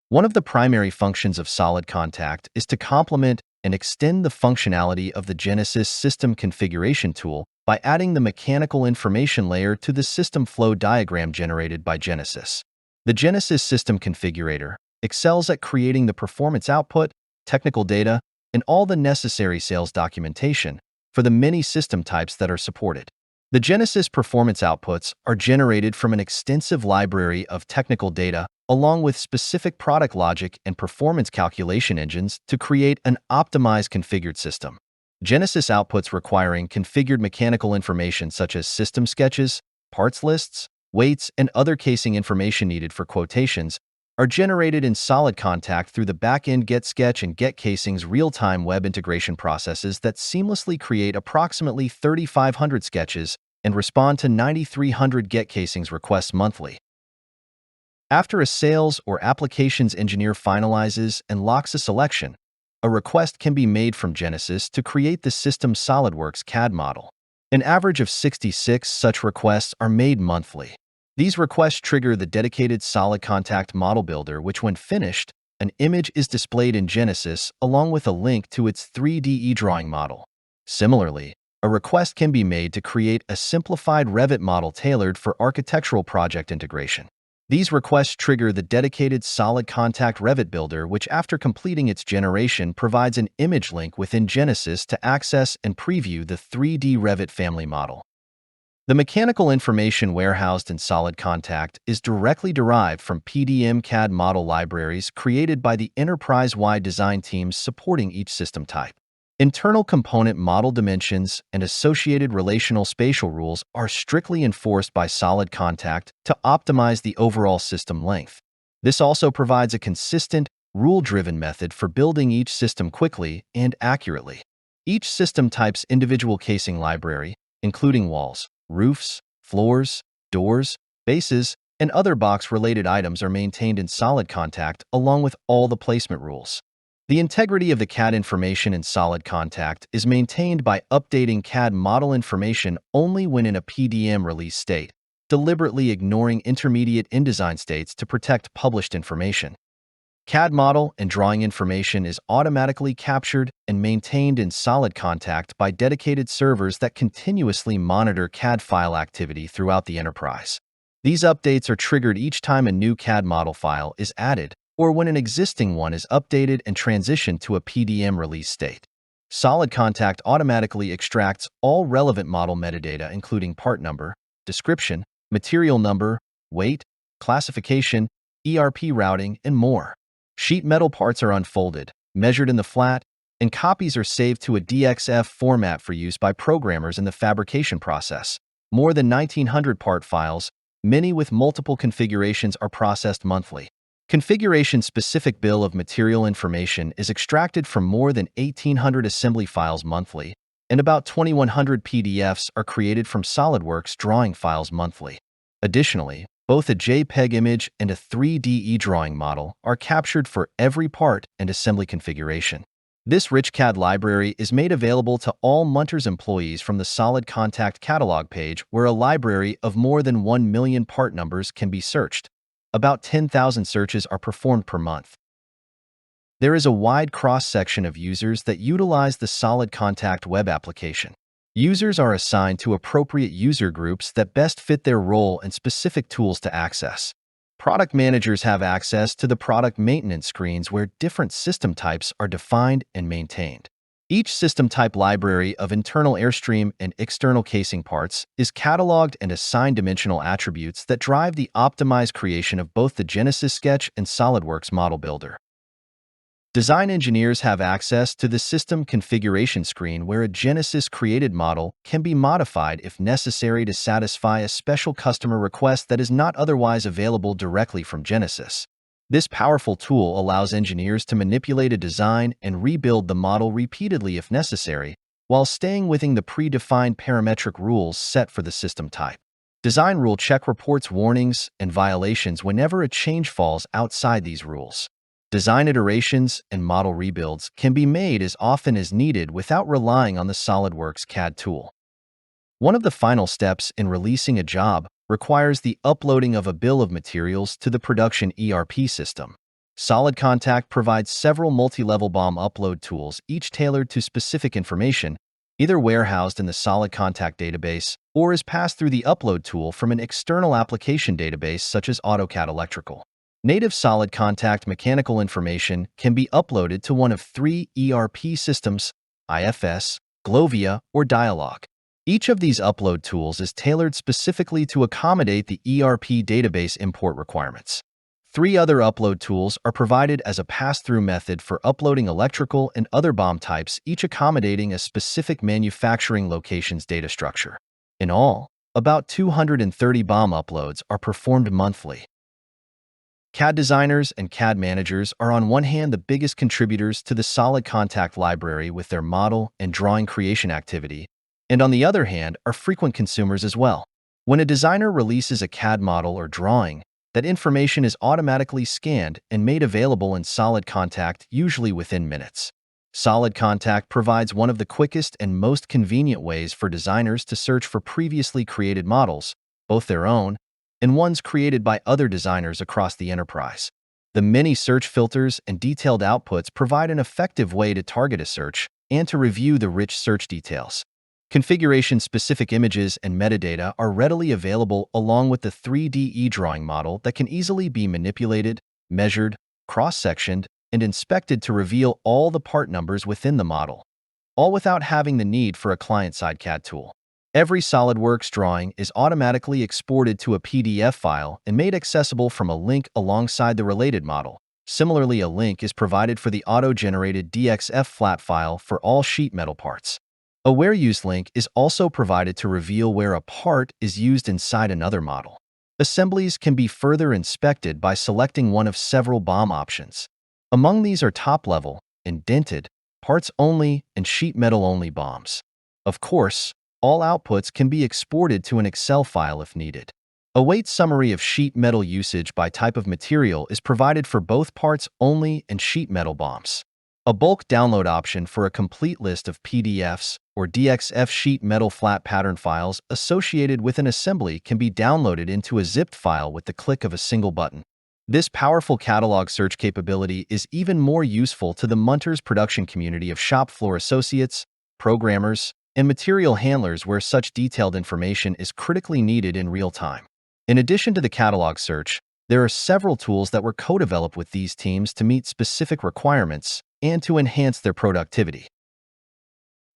One of the primary functions of SolidContact is to complement and extend the functionality of the Genesis System Configuration tool by adding the mechanical information layer to the system flow diagram generated by Genesis. The Genesis System Configurator excels at creating the performance output, technical data, and all the necessary sales documentation for the many system types that are supported. The Genesis performance outputs are generated from an extensive library of technical data along with specific product logic and performance calculation engines to create an optimized configured system. Genesis outputs requiring configured mechanical information such as system sketches, parts lists, weights, and other casing information needed for quotations are generated in SolidContact through the back-end GetSketch and GetCasing's real-time web integration processes that seamlessly create approximately 3,500 sketches and respond to 9,300 GetCasings requests monthly. After a sales or applications engineer finalizes and locks a selection, a request can be made from Genesis to create the system's SolidWorks CAD model. An average of 66 such requests are made monthly. These requests trigger the dedicated SolidContact model builder, which when finished, an image is displayed in Genesis along with a link to its 3D drawing model. Similarly, a request can be made to create a simplified Revit model tailored for architectural project integration. These requests trigger the dedicated SolidContact Revit builder, which after completing its generation provides an image link within Genesis to access and preview the 3D Revit family model. The mechanical information warehoused in SolidContact is directly derived from PDM CAD model libraries created by the enterprise-wide design teams supporting each system type. Internal component model dimensions and associated relational spatial rules are strictly enforced by SolidContact to optimize the overall system length. This also provides a consistent, rule-driven method for building each system quickly and accurately. Each system type's individual casing library, including walls, roofs, floors, doors, bases, and other box-related items are maintained in SolidContact along with all the placement rules. The integrity of the CAD information in SolidContact is maintained by updating CAD model information only when in a PDM release state, deliberately ignoring intermediate InDesign states to protect published information. CAD model and drawing information is automatically captured and maintained in SolidContact by dedicated servers that continuously monitor CAD file activity throughout the enterprise. These updates are triggered each time a new CAD model file is added, or when an existing one is updated and transitioned to a PDM release state. SolidContact automatically extracts all relevant model metadata including part number, description, material number, weight, classification, ERP routing, and more. Sheet metal parts are unfolded, measured in the flat, and copies are saved to a DXF format for use by programmers in the fabrication process. More than 1,900 part files, many with multiple configurations, are processed monthly. Configuration-specific bill of material information is extracted from more than 1,800 assembly files monthly, and about 2,100 PDFs are created from SolidWorks drawing files monthly. Additionally, both a JPEG image and a 3D drawing model are captured for every part and assembly configuration. This rich CAD library is made available to all Munters employees from the SolidContact catalog page, where a library of more than 1 million part numbers can be searched. About 10,000 searches are performed per month. There is a wide cross-section of users that utilize the SolidContact web application. Users are assigned to appropriate user groups that best fit their role and specific tools to access. Product managers have access to the product maintenance screens where different system types are defined and maintained. Each system type library of internal airstream and external casing parts is cataloged and assigned dimensional attributes that drive the optimized creation of both the Genesis Sketch and SolidWorks model builder. Design engineers have access to the system configuration screen where a Genesis created model can be modified if necessary to satisfy a special customer request that is not otherwise available directly from Genesis. This powerful tool allows engineers to manipulate a design and rebuild the model repeatedly if necessary, while staying within the predefined parametric rules set for the system type. Design rule check reports warnings and violations whenever a change falls outside these rules. Design iterations and model rebuilds can be made as often as needed without relying on the SolidWorks CAD tool. One of the final steps in releasing a job requires the uploading of a bill of materials to the production ERP system. SolidContact provides several multi-level BOM upload tools, each tailored to specific information, either warehoused in the SolidContact database or is passed through the upload tool from an external application database such as AutoCAD Electrical. Native SolidContact mechanical information can be uploaded to one of three ERP systems: IFS, Glovia, or Dialog. Each of these upload tools is tailored specifically to accommodate the ERP database import requirements. Three other upload tools are provided as a pass-through method for uploading electrical and other BOM types, each accommodating a specific manufacturing location's data structure. In all, about 230 BOM uploads are performed monthly. CAD designers and CAD managers are on one hand the biggest contributors to the SolidContact library with their model and drawing creation activity, and on the other hand are frequent consumers as well. When a designer releases a CAD model or drawing, that information is automatically scanned and made available in SolidContact, usually within minutes. SolidContact provides one of the quickest and most convenient ways for designers to search for previously created models, both their own and ones created by other designers across the enterprise. The many search filters and detailed outputs provide an effective way to target a search and to review the rich search details. Configuration-specific images and metadata are readily available along with the 3D drawing model that can easily be manipulated, measured, cross-sectioned, and inspected to reveal all the part numbers within the model, all without having the need for a client-side CAD tool. Every SolidWorks drawing is automatically exported to a PDF file and made accessible from a link alongside the related model. Similarly, a link is provided for the auto-generated DXF flat file for all sheet metal parts. A where used link is also provided to reveal where a part is used inside another model. Assemblies can be further inspected by selecting one of several BOM options. Among these are top-level, indented, parts-only, and sheet metal-only BOMs. Of course, all outputs can be exported to an Excel file if needed. A weight summary of sheet metal usage by type of material is provided for both parts-only and sheet metal BOMs. A bulk download option for a complete list of PDFs or DXF sheet metal flat pattern files associated with an assembly can be downloaded into a zipped file with the click of a single button. This powerful catalog search capability is even more useful to the Munters production community of shop floor associates, programmers, and material handlers where such detailed information is critically needed in real time. In addition to the catalog search, there are several tools that were co-developed with these teams to meet specific requirements and to enhance their productivity.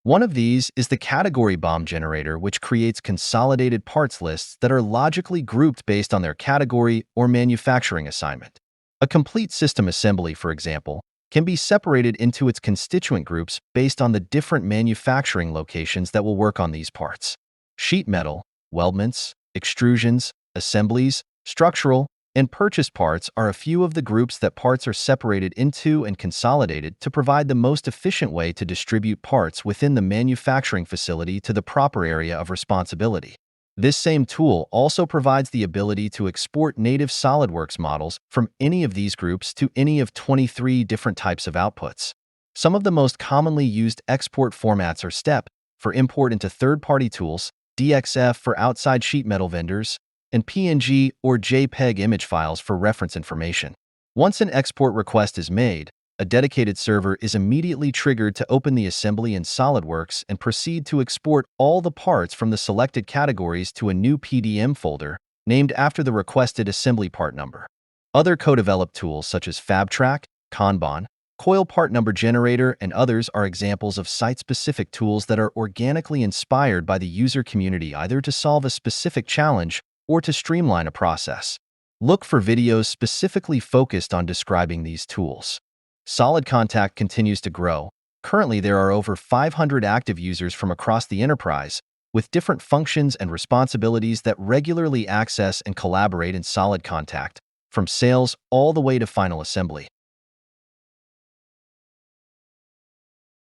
One of these is the category BOM generator, which creates consolidated parts lists that are logically grouped based on their category or manufacturing assignment. A complete system assembly, for example, can be separated into its constituent groups based on the different manufacturing locations that will work on these parts. Sheet metal, weldments, extrusions, assemblies, structural, and purchased parts are a few of the groups that parts are separated into and consolidated to provide the most efficient way to distribute parts within the manufacturing facility to the proper area of responsibility. This same tool also provides the ability to export native SolidWorks models from any of these groups to any of 23 different types of outputs. Some of the most commonly used export formats are STEP for import into third-party tools, DXF for outside sheet metal vendors, and PNG or JPEG image files for reference information. Once an export request is made, a dedicated server is immediately triggered to open the assembly in SolidWorks and proceed to export all the parts from the selected categories to a new PDM folder named after the requested assembly part number. Other co-developed tools such as FabTrack, Kanban, Coil Part Number Generator, and others are examples of site-specific tools that are organically inspired by the user community either to solve a specific challenge or to streamline a process. Look for videos specifically focused on describing these tools. SolidContact continues to grow. Currently, there are over 500 active users from across the enterprise, with different functions and responsibilities that regularly access and collaborate in SolidContact, from sales all the way to final assembly.